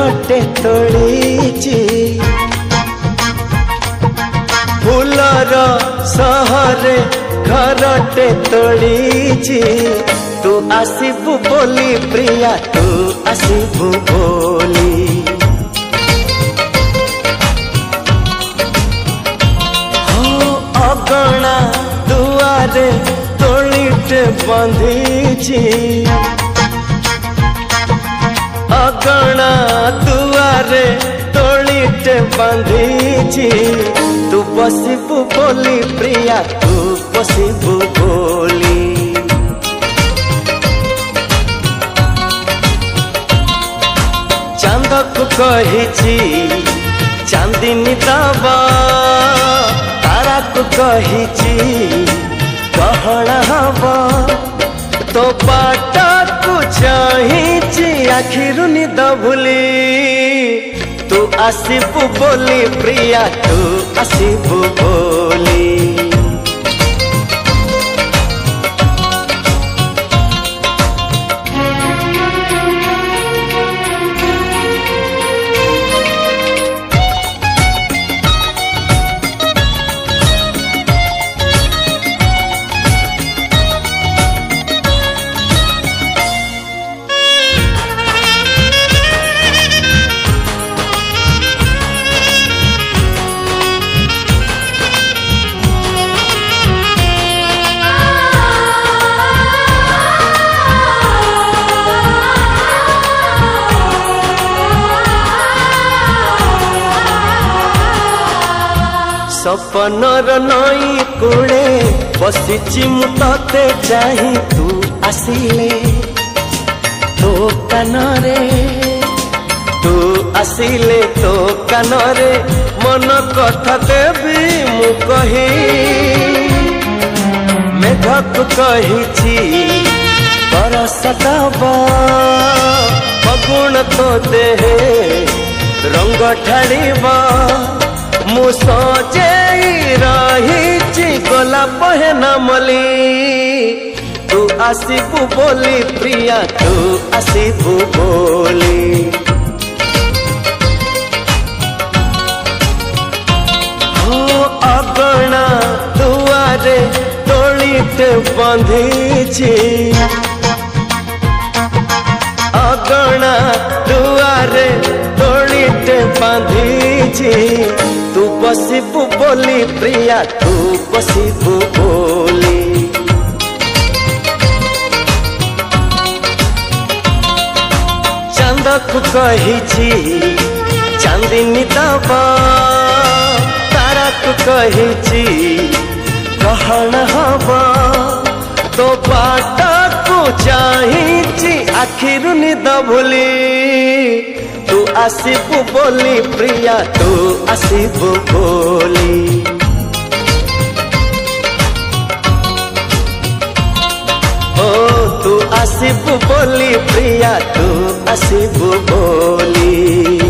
घरटे तोड़ीची फूलर सहरे घरटे तोड़ीची तू आसीबू बोली प्रिया तू आसीबू बोली हो अगणा दुआरे तोड़ीटे बंधीची अगणा दुआरे तोड़ीटे बंधीची तू बसिबू बोली प्रिया तू बसिबू बोली चांद को कहिची चांदिनी दबा तारा को कहिची गहना हवा तो बाटा को चाहिची आखिरु निद भूली तू आसीबू बोली प्रिया तू आसीबू बोली सपनर नई कूड़े बसिची मु तते चाही तू आसिले तो कानरे तू आसिले तो कानरे मन कथा देवी मु कही मेघक कहिची बरस दबा फगुण तो देहे रंग ढाड़ीबा मु सजेई रही गला पहना मली तू आसीबू बोली प्रिया तू आसीबू बोली हो अगणा दुआरे तोड़ीटे बंधीची अगणा दुआरे तोड़ीटे बांधीची तू बसिबू बोली प्रिया तू बसिबू बोली चांद को कहिची चांदिनी दबा तारा को कहिची गहना हवा तो बाटा को चाहिची आखिरु निद भूली तू आसीबू बोली प्रिया तू आसीबू बोली ओ तू आसीबू बोली प्रिया तू आसीबू बोली।